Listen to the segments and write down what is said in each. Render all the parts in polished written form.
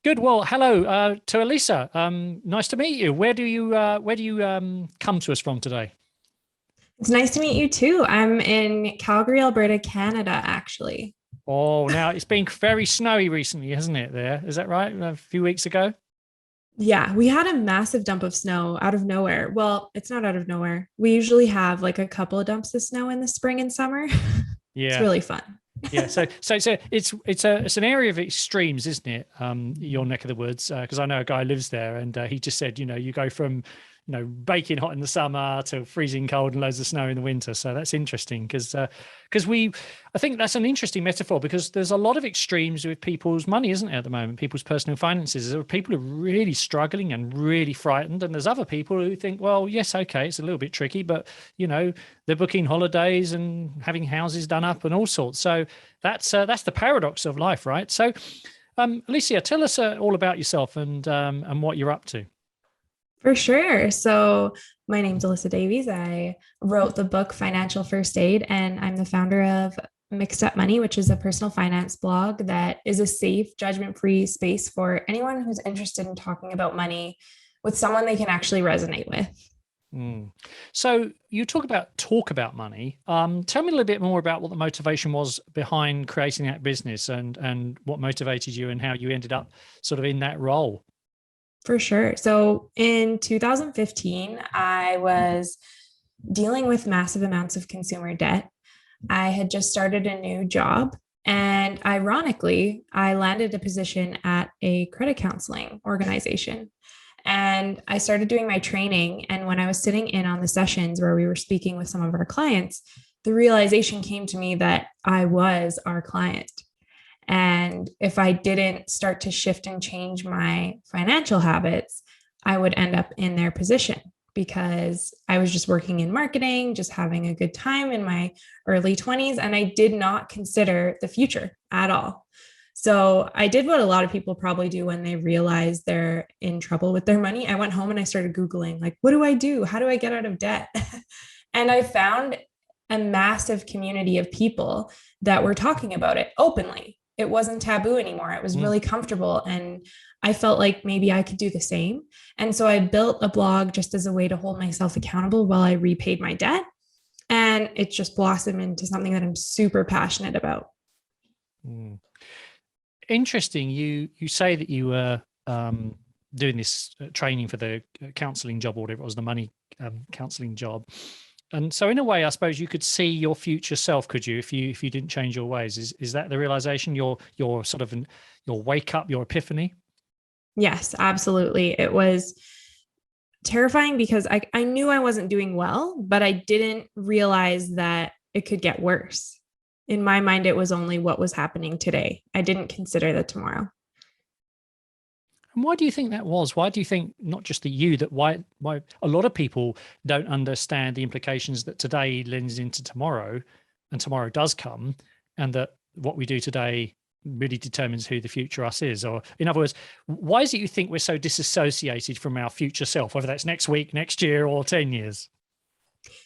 Good. Well, hello to Alyssa. Nice to meet you. Where do you come to us from today? It's nice to meet you too. I'm in Calgary, Alberta, Canada, actually. Oh, now it's been very snowy recently, hasn't it? There, is that right? A few weeks ago. Yeah, we had a massive dump of snow out of nowhere. Well, it's not out of nowhere. We usually have like a couple of dumps of snow in the spring and summer. It's Yeah, really fun. yeah. So it's an area of extremes, isn't it? Your neck of the woods, because I know a guy lives there, and he just said, you go from baking hot in the summer to freezing cold and loads of snow in the winter. So that's interesting because I think that's an interesting metaphor because there's a lot of extremes with people's money, isn't there, at the moment, people's personal finances. There are people who are really struggling and really frightened, and there's other people who think, well, yes, okay, it's a little bit tricky, but they're booking holidays and having houses done up and all sorts. So that's the paradox of life, right? So, Alicia, tell us all about yourself and what you're up to. For sure. So, my name's Alyssa Davies. I wrote the book Financial First Aid, and I'm the founder of Mixed Up Money, which is a personal finance blog that is a safe, judgment free space for anyone who's interested in talking about money with someone they can actually resonate with. Mm. So you talk about money. Tell me a little bit more about what the motivation was behind creating that business and what motivated you and how you ended up sort of in that role. For sure. So in 2015, I was dealing with massive amounts of consumer debt. I had just started a new job. And ironically, I landed a position at a credit counseling organization. And I started doing my training. And when I was sitting in on the sessions where we were speaking with some of our clients, the realization came to me that I was our client. And if I didn't start to shift and change my financial habits, I would end up in their position because I was just working in marketing, just having a good time in my early 20s. And I did not consider the future at all. So I did what a lot of people probably do when they realize they're in trouble with their money. I went home and I started Googling, like, what do I do? How do I get out of debt? And I found a massive community of people that were talking about it openly. It wasn't taboo anymore. It was Mm. really comfortable. And I felt like maybe I could do the same. And so I built a blog just as a way to hold myself accountable while I repaid my debt. And it just blossomed into something that I'm super passionate about. Mm. Interesting. You say that you were doing this training for the counselling job or whatever it was, the money counselling job. And so in a way, I suppose you could see your future self, could you, if you didn't change your ways? Is that the realization, your sort of your wake up, your epiphany? Yes, absolutely. It was terrifying because I knew I wasn't doing well, but I didn't realize that it could get worse. In my mind, it was only what was happening today. I didn't consider the tomorrow. And why do you think that was? Why do you think not just that why a lot of people don't understand the implications that today lends into tomorrow and tomorrow does come, and that what we do today really determines who the future us is? Or in other words, why is it you think we're so disassociated from our future self, whether that's next week, next year, or 10 years?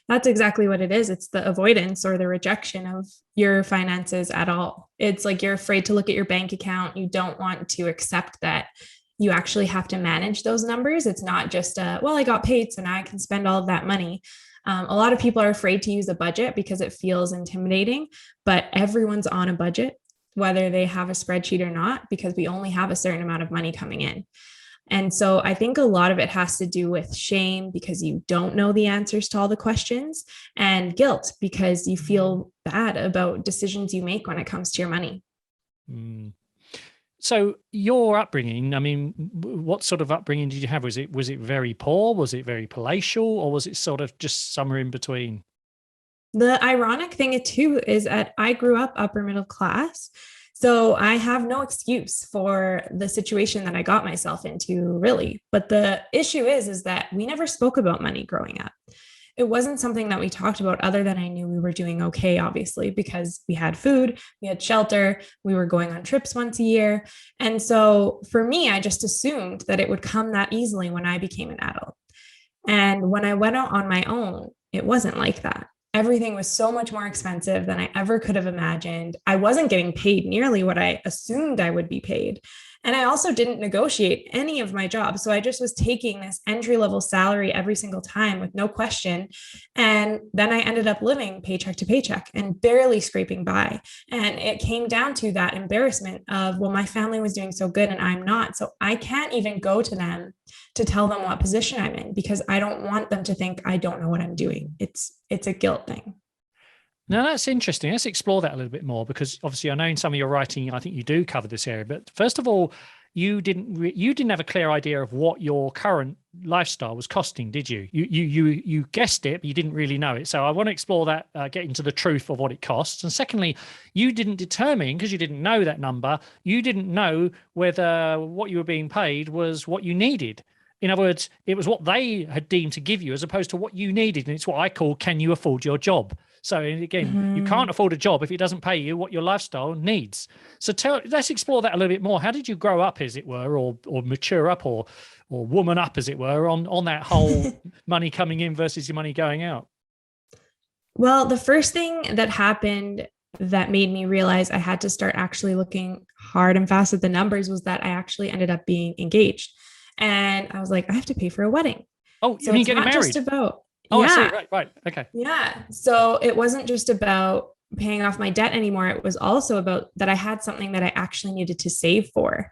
That's exactly what it is. It's the avoidance or the rejection of your finances at all. It's like you're afraid to look at your bank account. You don't want to accept that you actually have to manage those numbers. It's not just well, I got paid, so now I can spend all of that money. A lot of people are afraid to use a budget because it feels intimidating, but everyone's on a budget, whether they have a spreadsheet or not, because we only have a certain amount of money coming in. And so I think a lot of it has to do with shame because you don't know the answers to all the questions, and guilt because you feel bad about decisions you make when it comes to your money. Mm. So your upbringing, I mean, what sort of upbringing did you have? Was it very poor? Was it very palatial, or was it sort of just somewhere in between? The ironic thing too is that I grew up upper middle class. So I have no excuse for the situation that I got myself into, really. But the issue is that we never spoke about money growing up. It wasn't something that we talked about other than I knew we were doing okay, obviously, because we had food, we had shelter, we were going on trips once a year. And so for me, I just assumed that it would come that easily when I became an adult. And when I went out on my own, it wasn't like that. Everything was so much more expensive than I ever could have imagined. I wasn't getting paid nearly what I assumed I would be paid. And I also didn't negotiate any of my jobs. So I just was taking this entry level salary every single time with no question. And then I ended up living paycheck to paycheck and barely scraping by. And it came down to that embarrassment of, well, my family was doing so good and I'm not. So I can't even go to them to tell them what position I'm in because I don't want them to think I don't know what I'm doing. It's a guilt thing. Now, that's interesting. Let's explore that a little bit more, because obviously I know in some of your writing, I think you do cover this area. But first of all, you didn't have a clear idea of what your current lifestyle was costing, did you? You guessed it, but you didn't really know it. So I want to explore that, get into the truth of what it costs. And secondly, you didn't determine, because you didn't know that number, you didn't know whether what you were being paid was what you needed. In other words, it was what they had deemed to give you as opposed to what you needed. And it's what I call, can you afford your job? So again, you can't afford a job if it doesn't pay you what your lifestyle needs. So let's explore that a little bit more. How did you grow up, as it were, or mature up, or woman up, as it were, on that whole money coming in versus your money going out? Well, the first thing that happened that made me realize I had to start actually looking hard and fast at the numbers was that I actually ended up being engaged. And I was like, I have to pay for a wedding. Oh, So you mean it's getting not married? just about, Oh, yeah. I see. Right. Okay. Yeah. So it wasn't just about paying off my debt anymore. It was also about that I had something that I actually needed to save for.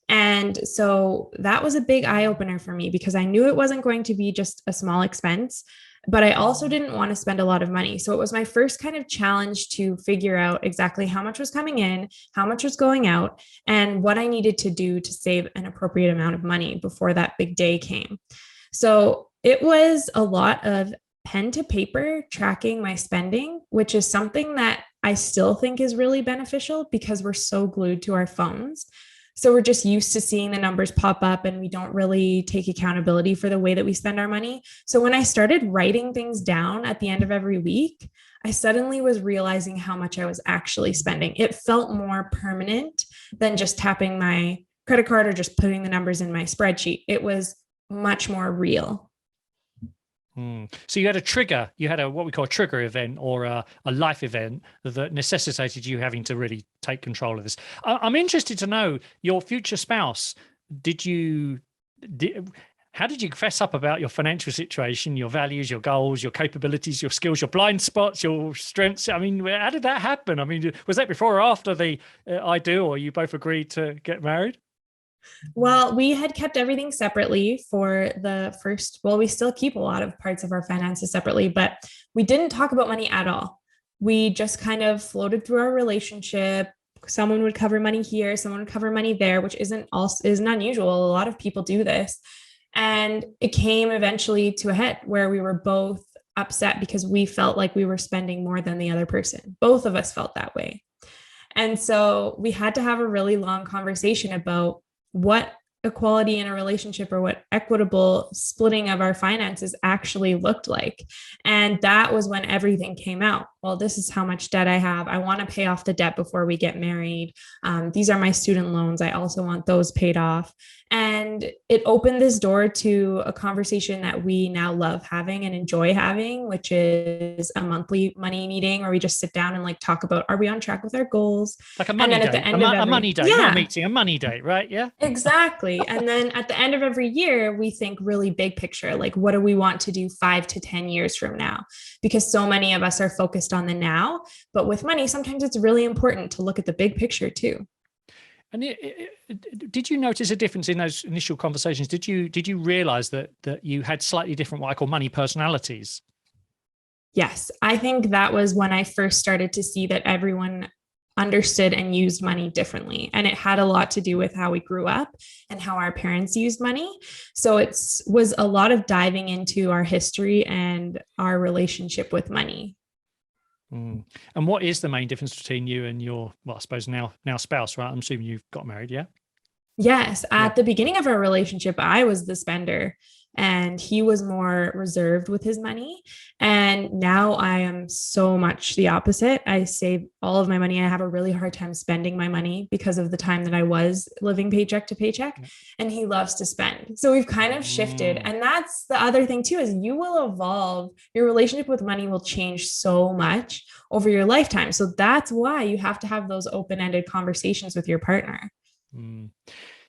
And so that was a big eye opener for me because I knew it wasn't going to be just a small expense, but I also didn't want to spend a lot of money. So it was my first kind of challenge to figure out exactly how much was coming in, how much was going out, and what I needed to do to save an appropriate amount of money before that big day came. So it was a lot of pen to paper tracking my spending, which is something that I still think is really beneficial because we're so glued to our phones. So we're just used to seeing the numbers pop up and we don't really take accountability for the way that we spend our money. So when I started writing things down at the end of every week, I suddenly was realizing how much I was actually spending. It felt more permanent than just tapping my credit card or just putting the numbers in my spreadsheet. It was much more real. So you had a trigger, you had what we call a trigger event, or a life event that necessitated you having to really take control of this. I'm interested to know your future spouse. How did you fess up about your financial situation, your values, your goals, your capabilities, your skills, your blind spots, your strengths? I mean, how did that happen? I mean, was that before or after the I do, or you both agreed to get married? Well, we had kept everything separately for the first, well, we still keep a lot of parts of our finances separately, but we didn't talk about money at all. We just kind of floated through our relationship. Someone would cover money here, someone would cover money there, which isn't unusual. A lot of people do this. And it came eventually to a head where we were both upset because we felt like we were spending more than the other person. Both of us felt that way. And so we had to have a really long conversation about what equality in a relationship or what equitable splitting of our finances actually looked like. And that was when everything came out. Well, this is how much debt I have. I want to pay off the debt before we get married. These are my student loans. I also want those paid off. And it opened this door to a conversation that we now love having and enjoy having, which is a monthly money meeting where we just sit down and like talk about, are we on track with our goals? Like a money date, a money date, not a meeting, a money date, right? Yeah. Exactly. And then at the end of every year, we think really big picture, like what do we want to do 5 to 10 years from now? Because so many of us are focused on the now, but with money, sometimes it's really important to look at the big picture too. And did you notice a difference in those initial conversations? Did you realize that you had slightly different, what I call money personalities? Yes, I think that was when I first started to see that everyone understood and used money differently. And it had a lot to do with how we grew up and how our parents used money. So it was a lot of diving into our history and our relationship with money. And what is the main difference between you and your, well, I suppose now spouse, right? I'm assuming you've got married, yeah? Yes. At the beginning of our relationship, I was the spender and he was more reserved with his money. And now I am so much the opposite. I save all of my money. I have a really hard time spending my money because of the time that I was living paycheck to paycheck, and he loves to spend. So we've kind of shifted. And that's the other thing too, is you will evolve. Your relationship with money will change so much over your lifetime. So that's why you have to have those open-ended conversations with your partner.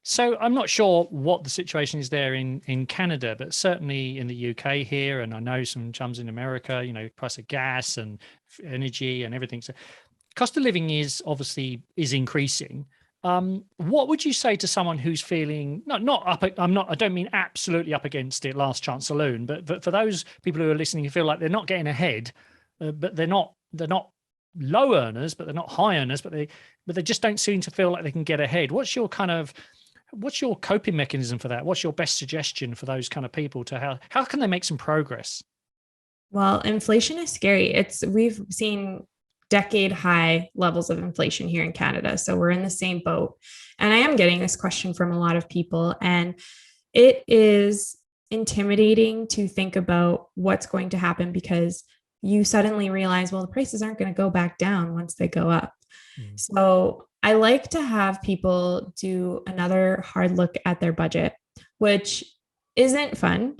So I'm not sure what the situation is there in Canada, but certainly in the UK here, and I know some chums in America, price of gas and energy and everything. So cost of living is obviously is increasing. What would you say to someone who's feeling not up? I don't mean absolutely up against it, last chance saloon, but for those people who are listening who feel like they're not getting ahead, but they're not low earners, but they're not high earners, but they just don't seem to feel like they can get ahead. What's your coping mechanism for that? What's your best suggestion for those kind of people to how can they make some progress? Well, inflation is scary. We've seen decade high levels of inflation here in Canada. So we're in the same boat. And I am getting this question from a lot of people. And it is intimidating to think about what's going to happen because you suddenly realize, well, the prices aren't going to go back down once they go up. So I like to have people do another hard look at their budget, which isn't fun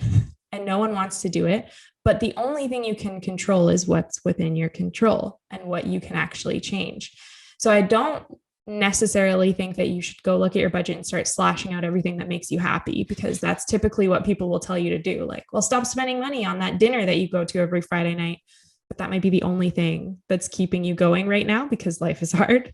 and no one wants to do it. But the only thing you can control is what's within your control and what you can actually change. So I don't necessarily think that you should go look at your budget and start slashing out everything that makes you happy, because that's typically what people will tell you to do. Like, well, stop spending money on that dinner that you go to every Friday night. But that might be the only thing that's keeping you going right now because life is hard.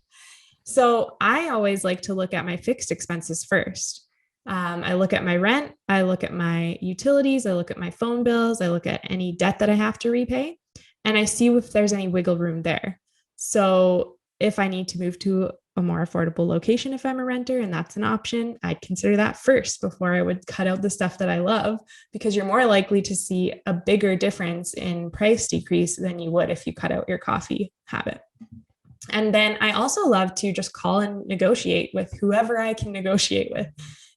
So I always like to look at my fixed expenses first. I look at my rent, I look at my utilities, I look at my phone bills, I look at any debt that I have to repay, and I see if there's any wiggle room there. So if I need to move to a more affordable location, if I'm a renter and that's an option, I'd consider that first before I would cut out the stuff that I love, because you're more likely to see a bigger difference in price decrease than you would if you cut out your coffee habit. And then I also love to just call and negotiate with whoever I can negotiate with.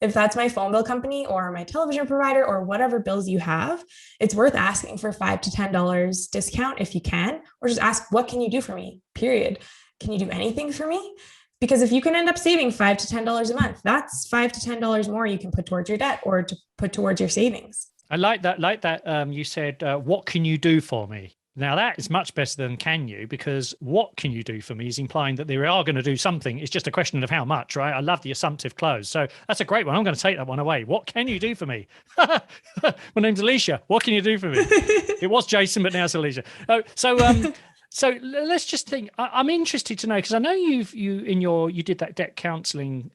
If that's my phone bill company or my television provider or whatever bills you have, it's worth asking for $5 to $10 discount if you can, or just ask, what can you do for me? Period. Can you do anything for me? Because if you can end up saving $5 to $10 a month, that's $5 to $10 more you can put towards your debt or to put towards your savings. I like that. You said, what can you do for me? Now that is much better than can you, because what can you do for me is implying that they are going to do something. It's just a question of how much, right? I love the assumptive close. So that's a great one. I'm going to take that one away. What can you do for me? My name's Alicia. What can you do for me? It was Jason, but now it's Alicia. So let's just think. I'm interested to know, because I know you did that debt counselling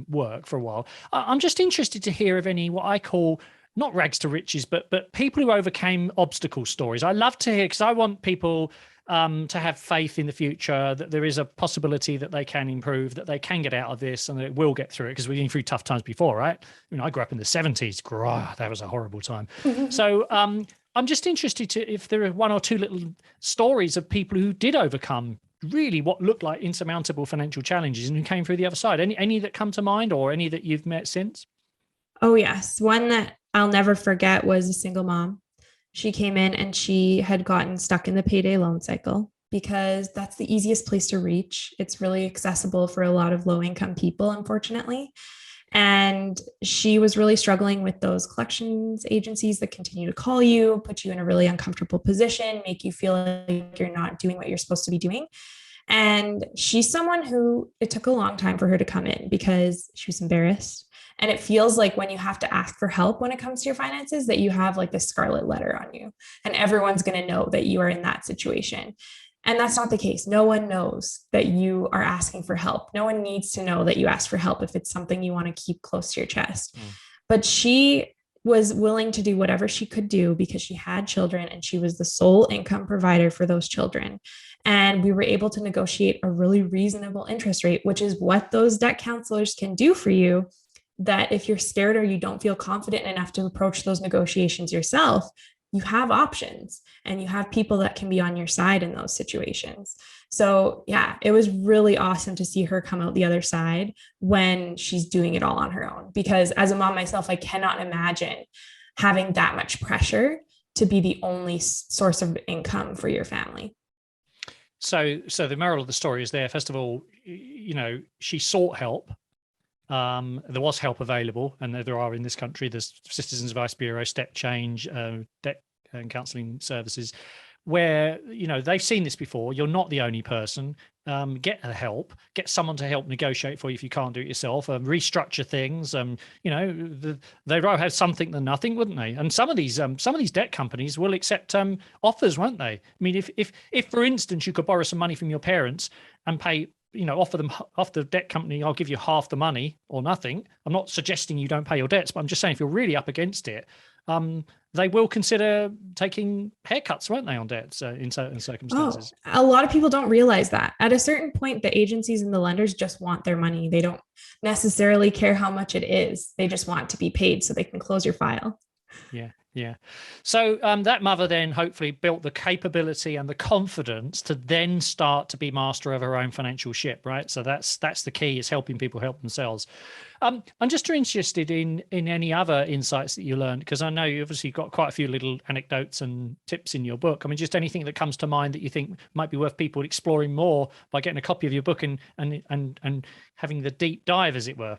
work for a while. I'm just interested to hear of any what I call not rags to riches, but people who overcame obstacle stories. I love to hear, because I want people to have faith in the future, that there is a possibility that they can improve, that they can get out of this, and that it will get through it, because we've been through tough times before, right? I grew up in the 70s. That was a horrible time. So I'm just interested to if there are one or two little stories of people who did overcome really what looked like insurmountable financial challenges and who came through the other side. Any that come to mind, or any that you've met since? Oh, yes. One that I'll never forget was a single mom. She came in and she had gotten stuck in the payday loan cycle because that's the easiest place to reach. It's really accessible for a lot of low income people, unfortunately. And she was really struggling with those collections agencies that continue to call you, put you in a really uncomfortable position, make you feel like you're not doing what you're supposed to be doing. And she's someone who it took a long time for her to come in because she was embarrassed. And it feels like when you have to ask for help when it comes to your finances, that you have like this scarlet letter on you and everyone's going to know that you are in that situation. And that's not the case. No one knows that you are asking for help. No one needs to know that you asked for help if it's something you want to keep close to your chest. But she was willing to do whatever she could do because she had children and she was the sole income provider for those children. And we were able to negotiate a really reasonable interest rate, which is what those debt counselors can do for you. That if you're scared or you don't feel confident enough to approach those negotiations yourself, you have options and you have people that can be on your side in those situations. So yeah, it was really awesome to see her come out the other side when she's doing it all on her own. Because as a mom myself, I cannot imagine having that much pressure to be the only source of income for your family. So the moral of the story is there. First of all, she sought help. There was help available, and there are in this country. There's Citizens Advice Bureau, Step Change, debt and counselling services. where, they've seen this before. You're not the only person. Get help, get someone to help negotiate for you if you can't do it yourself, restructure things. They'd rather have something than nothing, wouldn't they? And some of these debt companies will accept offers, won't they? I mean, if for instance you could borrow some money from your parents and pay, offer the debt company, I'll give you half the money or nothing. I'm not suggesting you don't pay your debts, but I'm just saying if you're really up against it, they will consider taking haircuts, won't they, on debts in certain circumstances? A lot of people don't realize that. At a certain point, the agencies and the lenders just want their money. They don't necessarily care how much it is. They just want to be paid so they can close your file. Yeah. So that mother then hopefully built the capability and the confidence to then start to be master of her own financial ship, right? So that's the key, is helping people help themselves. I'm just interested in any other insights that you learned, because I know you obviously got quite a few little anecdotes and tips in your book. I mean, just anything that comes to mind that you think might be worth people exploring more by getting a copy of your book and having the deep dive, as it were.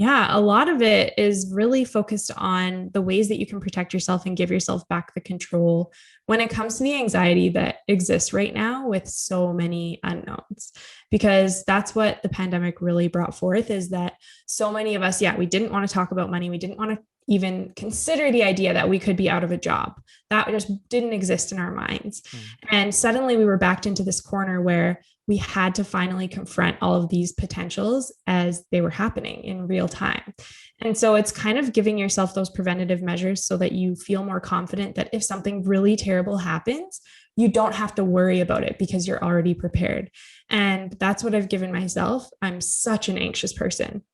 Yeah, a lot of it is really focused on the ways that you can protect yourself and give yourself back the control when it comes to the anxiety that exists right now with so many unknowns. Because that's what the pandemic really brought forth, is that so many of us, we didn't want to talk about money. We didn't want to even consider the idea that we could be out of a job. That just didn't exist in our minds. And suddenly we were backed into this corner where we had to finally confront all of these potentials as they were happening in real time. And so it's kind of giving yourself those preventative measures so that you feel more confident that if something really terrible happens, you don't have to worry about it because you're already prepared. And that's what I've given myself. I'm such an anxious person.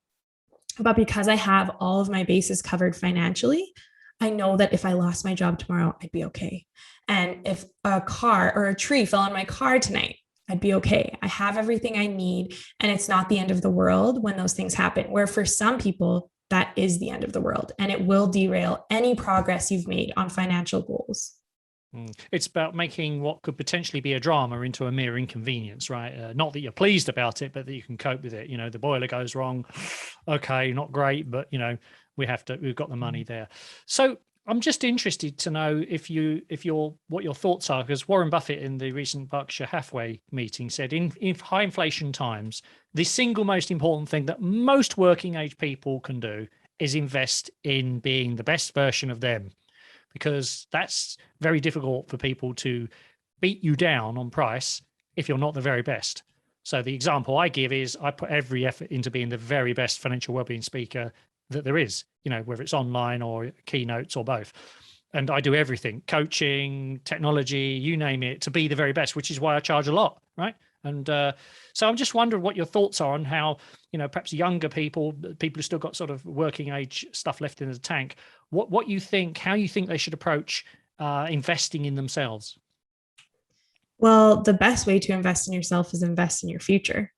But because I have all of my bases covered financially, I know that if I lost my job tomorrow, I'd be okay. And if a car or a tree fell on my car tonight, I'd be okay. I have everything I need. And it's not the end of the world when those things happen, where for some people, that is the end of the world. And it will derail any progress you've made on financial goals. It's about making what could potentially be a drama into a mere inconvenience, right? Not that you're pleased about it, but that you can cope with it. The boiler goes wrong. Okay, not great, but we've got the money there. So I'm just interested to know what your thoughts are, because Warren Buffett in the recent Berkshire Hathaway meeting said in high inflation times, the single most important thing that most working age people can do is invest in being the best version of them, because that's very difficult for people to beat you down on price if you're not the very best. So the example I give is I put every effort into being the very best financial wellbeing speaker that there is, whether it's online or keynotes or both. And I do everything, coaching, technology, you name it, to be the very best, which is why I charge a lot, right? And so I'm just wondering what your thoughts are on how, perhaps younger people who still got sort of working age stuff left in the tank, what you think, how you think they should approach investing in themselves. Well, the best way to invest in yourself is invest in your future.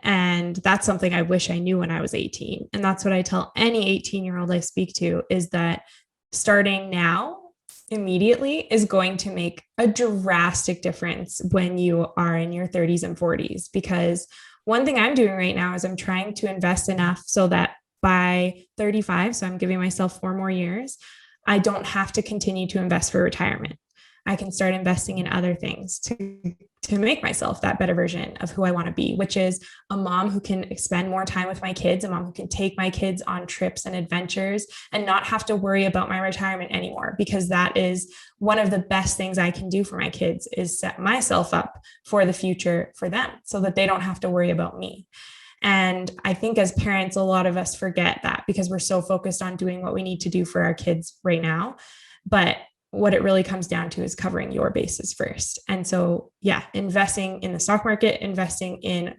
And that's something I wish I knew when I was 18. And that's what I tell any 18-year-old I speak to, is that starting now immediately is going to make a drastic difference when you are in your 30s and 40s. Because one thing I'm doing right now is I'm trying to invest enough so that by 35, so I'm giving myself 4 more years, I don't have to continue to invest for retirement. I can start investing in other things to make myself that better version of who I want to be, which is a mom who can spend more time with my kids, a mom who can take my kids on trips and adventures and not have to worry about my retirement anymore, because that is one of the best things I can do for my kids, is set myself up for the future for them so that they don't have to worry about me. And I think as parents, a lot of us forget that because we're so focused on doing what we need to do for our kids right now. But what it really comes down to is covering your bases first. And so, investing in the stock market, investing in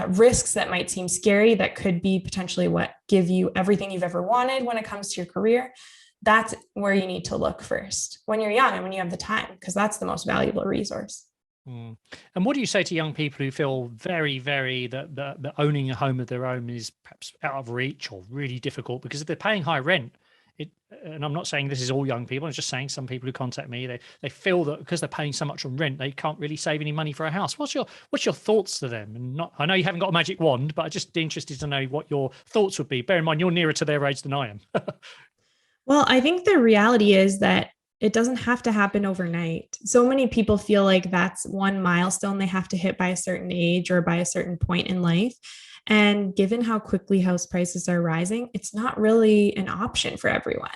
risks that might seem scary, that could be potentially what give you everything you've ever wanted when it comes to your career. That's where you need to look first when you're young and when you have the time, because that's the most valuable resource. And what do you say to young people who feel very, very that owning a home of their own is perhaps out of reach or really difficult because if they're paying high rent? And I'm not saying this is all young people. I'm just saying some people who contact me, they feel that because they're paying so much on rent, they can't really save any money for a house. What's your thoughts to them? And I know you haven't got a magic wand, but I'm just interested to know what your thoughts would be. Bear in mind, you're nearer to their age than I am. Well, I think the reality is that It doesn't have to happen overnight. So many people feel like that's one milestone they have to hit by a certain age or by a certain point in life. And given how quickly house prices are rising, it's not really an option for everyone.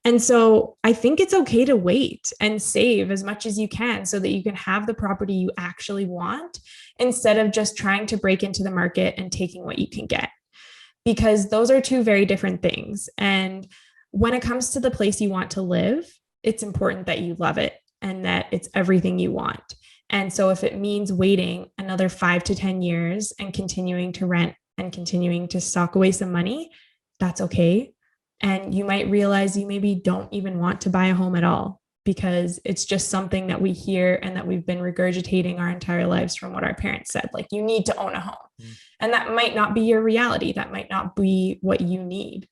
And so I think it's okay to wait and save as much as you can so that you can have the property you actually want instead of just trying to break into the market and taking what you can get, because those are two very different things. And when it comes to the place you want to live, it's important that you love it and that it's everything you want. And so if it means waiting another 5 to 10 years and continuing to rent and continuing to stock away some money, that's okay. And you might realize you maybe don't even want to buy a home at all because it's just something that we hear and that we've been regurgitating our entire lives from what our parents said, like you need to own a home. And that might not be your reality. That might not be what you need.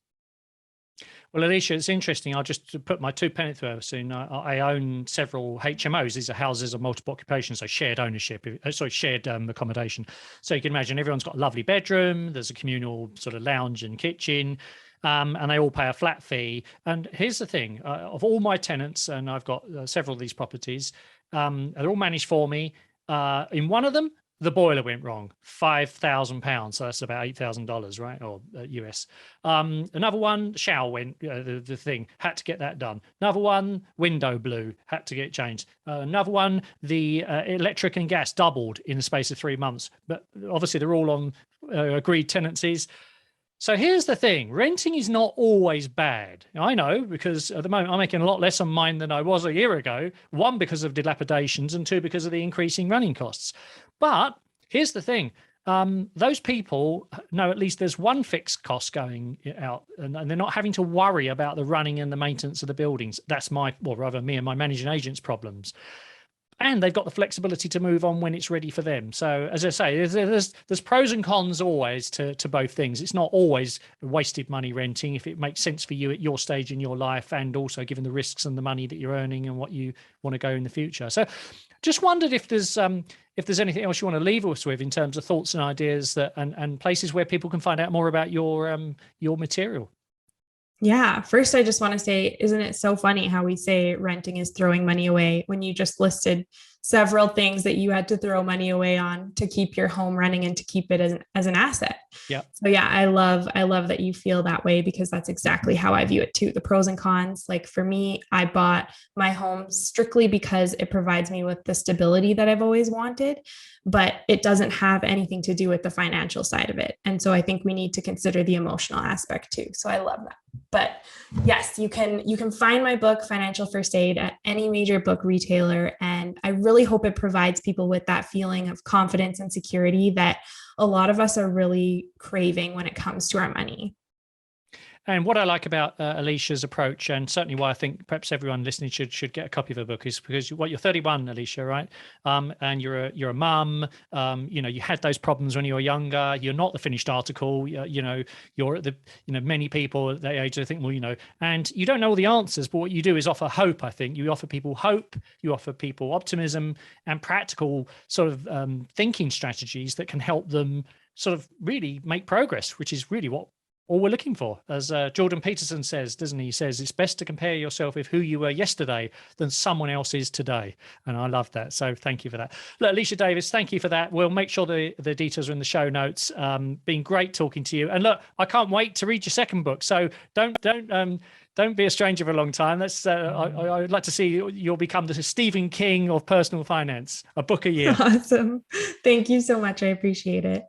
Well, Alicia, it's interesting. I'll just put my 2 pence worth in. I own several HMOs. These are houses of multiple occupation, so shared ownership, shared accommodation. So you can imagine everyone's got a lovely bedroom. There's a communal sort of lounge and kitchen. And they all pay a flat fee. And here's the thing, of all my tenants, and I've got several of these properties, they're all managed for me. In one of them, the boiler went wrong, £5,000. So that's about $8,000, right? Or US. Another one, shower went, the thing, had to get that done. Another one, window blew, had to get changed. Another one, the electric and gas doubled in the space of 3 months. But obviously they're all on agreed tenancies. So here's the thing, renting is not always bad. I know, because at the moment I'm making a lot less on mine than I was a year ago. One, because of dilapidations, and two, because of the increasing running costs. But here's the thing, those people know at least there's one fixed cost going out, and they're not having to worry about the running and the maintenance of the buildings. That's me and my managing agent's problems. And they've got the flexibility to move on when it's ready for them. So as I say, there's pros and cons always to both things. It's not always wasted money renting if it makes sense for you at your stage in your life, and also given the risks and the money that you're earning and what you want to go in the future. So just wondered if there's anything else you want to leave us with in terms of thoughts and ideas that and places where people can find out more about your material. Yeah. First, I just want to say, isn't it so funny how we say renting is throwing money away when you just listed several things that you had to throw money away on to keep your home running and to keep it as an asset? Yeah. So yeah, I love that you feel that way, because that's exactly how I view it too. The pros and cons. Like for me, I bought my home strictly because it provides me with the stability that I've always wanted, but it doesn't have anything to do with the financial side of it. And so I think we need to consider the emotional aspect too. So I love that. But yes, you can find my book, Financial First Aid, at any major book retailer. And I really hope it provides people with that feeling of confidence and security that a lot of us are really craving when it comes to our money. And what I like about Alicia's approach, and certainly why I think perhaps everyone listening should get a copy of her book, is because you're 31, Alicia, right? And you're a mum. You had those problems when you were younger. You're not the finished article. You're at the many people at that age, I think, and you don't know all the answers, but what you do is offer hope. I think you offer people hope. You offer people optimism and practical sort of thinking strategies that can help them sort of really make progress, which is really what all we're looking for. As Jordan Peterson says, doesn't he? He says, it's best to compare yourself with who you were yesterday than someone else is today. And I love that. So thank you for that. Look, Alyssa Davies, thank you for that. We'll make sure the details are in the show notes. Been great talking to you. And look, I can't wait to read your second book. So don't be a stranger for a long time. That's I'd like to see you'll become the Stephen King of personal finance, a book a year. Awesome. Thank you so much. I appreciate it.